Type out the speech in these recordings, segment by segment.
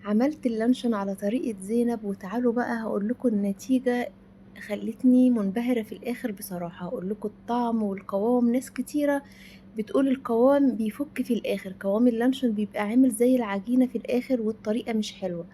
عملت اللانشون على طريقة زينب، وتعالوا بقى هقول لكم النتيجة. خلتني منبهرة في الآخر بصراحة. هقول لكم الطعم والقوام. ناس كتيرة بتقول القوام بيفك في الآخر، قوام اللانشون بيبقى عامل زي العجينة في الآخر والطريقة مش حلوة.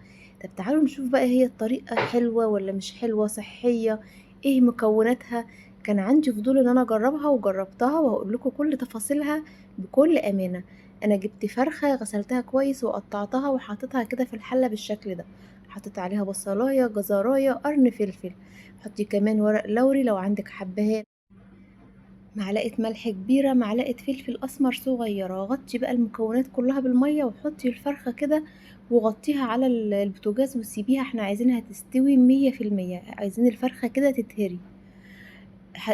طب تعالوا نشوف بقى هي الطريقة حلوة ولا مش حلوة، صحية، ايه مكوناتها. كان عندي فضول ان انا اجربها وجربتها، وهقول لكم كل تفاصيلها بكل امانة. انا جبت فرخة غسلتها كويس وقطعتها وحطيتها كده في الحلة بالشكل ده. حطيت عليها بصلاية، جزراية، قرن فلفل. حطي كمان ورق لوري لو عندك حبهان. معلقة ملح كبيرة، معلقة فلفل اسمر صغيرة. غطي بقى المكونات كلها بالمية وحطي الفرخة كده وغطيها على البوتاجاز وسيبيها. احنا عايزينها تستوي 100%، عايزين الفرخة كده تتهري.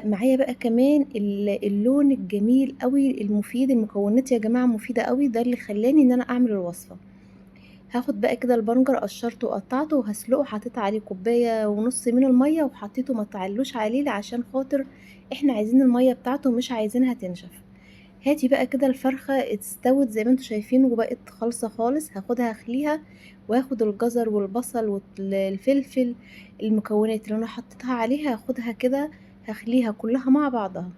معايا بقى كمان اللون الجميل قوي المفيد. المكونات يا جماعة مفيدة قوي، ده اللي خلاني ان انا اعمل الوصفة. هاخد بقى كده البنجر، قشرته وقطعته وهسلقه. حطيت عليه كوباية ونص من المية وحطيته، ما تعلوش عليه عشان خاطر احنا عايزين المية بتاعته، مش عايزينها تنشف. هاتي بقى كده الفرخة استوت زي ما انتوا شايفين وبقت خالصة خالص. هاخدها اخليها، واخد الجزر والبصل والفلفل، المكونات اللي انا حطيتها عليها هاخدها كده هخليها كلها مع بعضها.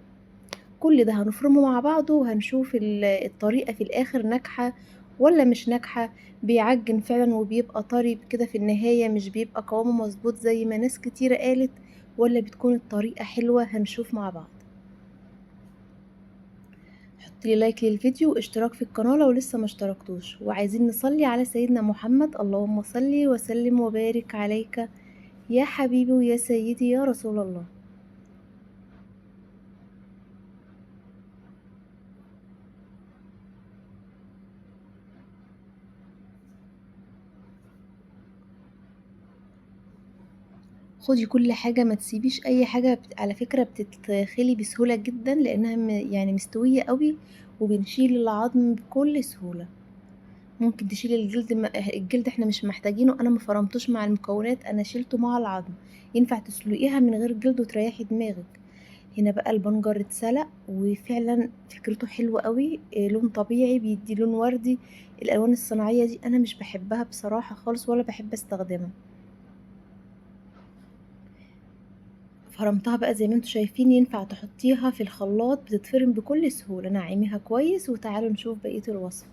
كل ده هنفرمه مع بعضه وهنشوف الطريقة في الآخر ناجحة ولا مش ناجحة. بيعجن فعلا وبيبقى طري كده في النهاية، مش بيبقى قوامه مظبوط زي ما ناس كتيرة قالت، ولا بتكون الطريقة حلوة. هنشوف مع بعض. حطلي لايك للفيديو واشتراك في القناة لو لسه ما اشتركتوش، وعايزين نصلي على سيدنا محمد. اللهم صلي وسلم وبارك عليك يا حبيبي ويا سيدي يا رسول الله. خدي كل حاجة، ما تسيبيش اي حاجة. على فكرة بتتخلي بسهولة جدا لانها يعني مستوية قوي، وبنشيل العظم بكل سهولة. ممكن تشيل الجلد، الجلد احنا مش محتاجينه. انا ما فرمتوش مع المكونات، انا شيلته مع العظم. ينفع تسلقيها من غير جلد وتريحي دماغك. هنا بقى البنجر اتسلق وفعلا فكرته حلوة قوي. لون طبيعي بيدي لون وردي. الالوان الصناعية دي انا مش بحبها بصراحة خالص، ولا بحب استخدمها. فرمتها بقى زي ما انتوا شايفين. ينفع تحطيها في الخلاط، بتتفرم بكل سهولة. نعميها كويس وتعالوا نشوف بقية الوصفة.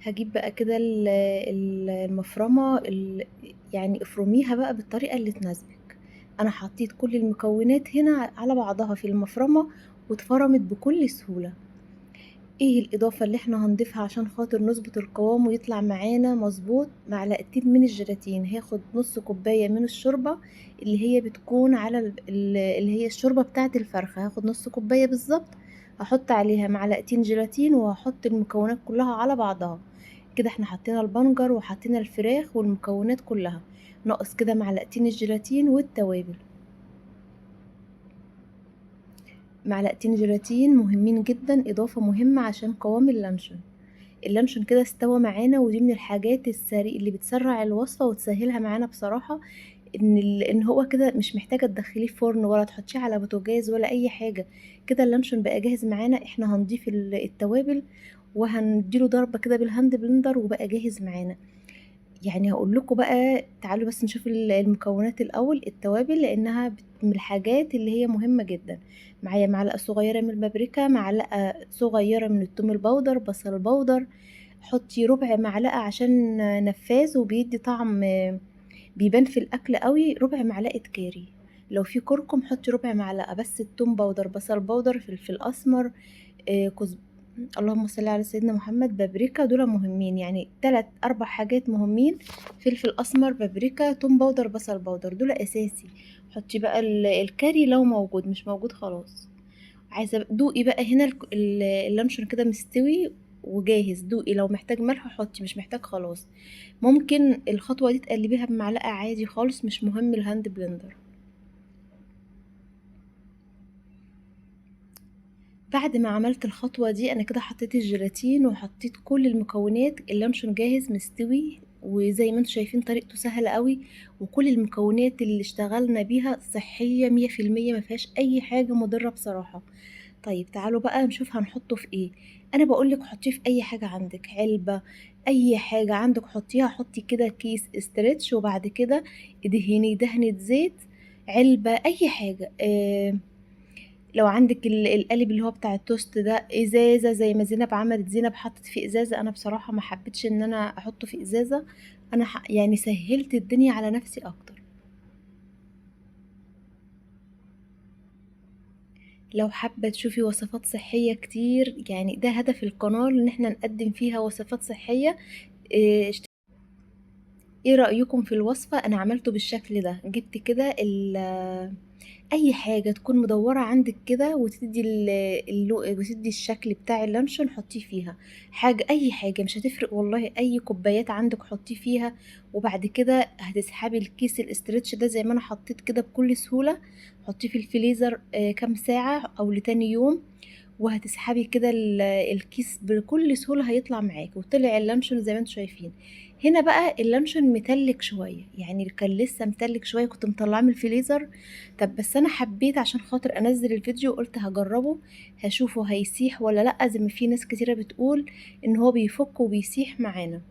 هجيب بقى كده المفرمة يعني افرميها بقى بالطريقة اللي تناسبك. انا حطيت كل المكونات هنا على بعضها في المفرمة واتفرمت بكل سهولة. ايه الاضافة اللي احنا هنضيفها عشان خاطر نظبط القوام ويطلع معانا مظبوط؟ معلقتين من الجيلاتين. هاخد نص كوباية من الشوربة اللي هي بتكون على اللي هي الشوربة بتاعة الفرخة. هاخد نص كوباية بالظبط، هحط عليها معلقتين جيلاتين وهحط المكونات كلها على بعضها. كده احنا حطينا البنجر وحطينا الفراخ والمكونات كلها. ناقص كده معلقتين الجيلاتين والتوابل. معلقتين جيلاتين مهمين جدا، اضافة مهمة عشان قوام اللانشون. اللانشون كده استوى معانا، ودي من الحاجات اللي بتسرع الوصفة وتسهلها معانا بصراحة. ان هو كده مش محتاجة تدخليه في فرن ولا تحطيه على بوتاجاز ولا اي حاجة. كده اللانشون بقى جاهز معانا. احنا هنضيف التوابل وهنديله ضربة كده بالهاند بلندر وبقى جاهز معانا. يعني هقول لكم بقى، تعالوا بس نشوف المكونات الاول. التوابل لانها من الحاجات اللي هي مهمة جدا. معايا معلقة صغيرة من البابريكا، معلقة صغيرة من الثوم البودر، بصل بودر. حطي ربع معلقة عشان نفاذ وبيدي طعم، بيبان في الاكل قوي. ربع معلقة كاري. لو في كركم حطي ربع معلقة بس. الثوم بودر، بصل بودر، فلفل اسمر، كزب. اللهم صل على سيدنا محمد. بابريكا. دول مهمين، يعني 3 4 حاجات مهمين. فلفل اسمر، بابريكا، توم باودر، بصل باودر، دول اساسي. حطي بقى الكاري لو موجود، مش موجود خلاص. عايزه دوقي بقى هنا اللانشون كده مستوي وجاهز. دوقي لو محتاج ملح حطي، مش محتاج خلاص. ممكن الخطوه دي تقلبيها بمعلقه عادي خالص، مش مهم الهاند بلندر. بعد ما عملت الخطوة دي انا كده حطيت الجيلاتين وحطيت كل المكونات. اللانشون جاهز مستوي وزي ما انتم شايفين طريقته سهلة قوي، وكل المكونات اللي اشتغلنا بيها صحية 100%، ما فيهاش اي حاجة مضرة بصراحة. طيب تعالوا بقى نشوف هنحطه في ايه. انا بقولك حطيه في اي حاجة عندك، علبة، اي حاجة عندك حطيها. حطي كده كيس استرتش، وبعد كده ادهني دهنة زيت، علبة، اي حاجة. لو عندك القالب اللي هو بتاع التوست ده، ازازة زي ما زينب عملت. زينب حطت في ازازة، انا بصراحة ما حبيتش ان انا احطه في ازازة. انا يعني سهلت الدنيا على نفسي اكتر. لو حابة تشوفي وصفات صحية كتير، يعني ده هدف القناة، ان احنا نقدم فيها وصفات صحية. إيه ايه رأيكم في الوصفة؟ انا عملته بالشكل ده. جبت كده اي حاجة تكون مدورة عندك كده، وتدي وتدي الشكل بتاع اللانشون، حطيه فيها. حاجة، اي حاجة مش هتفرق والله، اي كوبايات عندك حطيه فيها. وبعد كده هتسحبي الكيس الاسترتش ده زي ما انا حطيت كده بكل سهولة. حطيه في الفريزر كام ساعة او لتاني يوم، وهتسحبي كده الكيس بكل سهولة هيطلع معاك. وطلع اللانشون زي ما انتم شايفين. هنا بقى اللانشون متلج شوية، يعني كان لسه متلج شوية، كنت مطلعاه من الفريزر. طب بس انا حبيت عشان خاطر انزل الفيديو، قلت هجربه هشوفه هيسيح ولا لا، زي ما في ناس كتيرة بتقول ان هو بيفك وبيسيح معانا.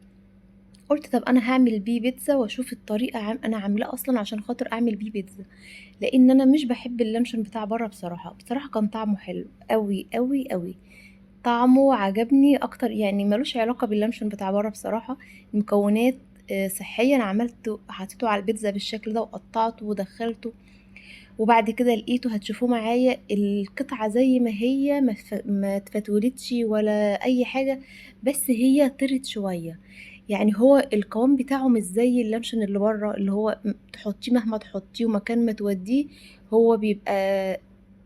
قلت طب انا هعمل بيه بيتزا واشوف الطريقة. انا عاملاه اصلا عشان خاطر اعمل بيه بيتزا، لان انا مش بحب اللانشون بتاع بره بصراحة. بصراحة كان طعمه حلو قوي قوي قوي، طعمه عجبني اكتر، يعني ملوش علاقة باللانشون بتاع بره بصراحة. المكونات صحية. انا عملته حطيته على البيتزا بالشكل ده، وقطعته ودخلته. وبعد كده لقيته، هتشوفوه معايا، القطعة زي ما هي، ما اتفتولتش ولا اي حاجة، بس هي طرت شوية. يعني هو القوام بتاعه مش زي اللانشون اللي بره، اللي هو تحطيه مهما تحطيه ومكان ما توديه هو بيبقى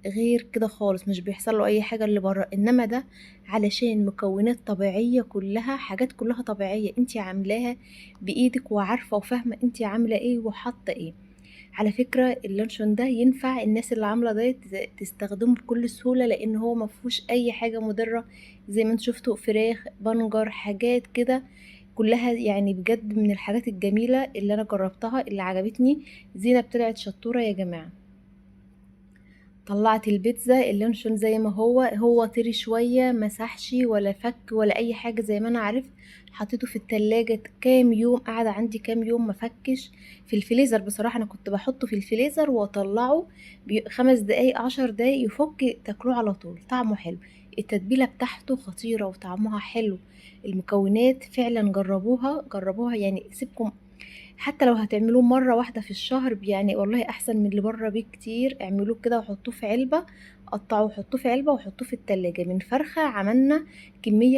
غير كده خالص، مش بيحصل له اي حاجة اللي بره. انما ده علشان مكونات طبيعية، كلها حاجات كلها طبيعية انتي عاملاها بايدك، وعارفة وفاهمة انتي عاملة ايه وحاطة ايه. على فكرة اللانشون ده ينفع الناس اللي عاملة دايت تستخدمه بكل سهولة، لان هو مفهوش اي حاجة مضرة. زي ما انتوا شفتوا، فراخ، بنجر، حاجات كده كلها، يعني بجد من الحاجات الجميلة اللي انا جربتها اللي عجبتني. زينب طلعت شطورة يا جماعة. طلعت البيتزا اللانشون زي ما هو طري شوية، مسحش ولا فك ولا اي حاجة، زي ما انا عرفت. حطيته في التلاجة كام يوم، قعد عندي كام يوم ما فكش. في الفريزر بصراحة انا كنت بحطه في الفريزر واطلعه 5 دقايق 10 دقايق يفك، تاكلوه على طول، طعمه حلو. التتبيلة بتاعته خطيرة وطعمها حلو. المكونات فعلا جربوها جربوها، يعني سيبكم. حتى لو هتعملوه مرة واحدة في الشهر، يعني والله احسن من اللي بره بكتير. اعملوه كده وحطوه في علبة، قطعوه وحطوه في علبة وحطوه في التلاجة. من فرخة عملنا كمية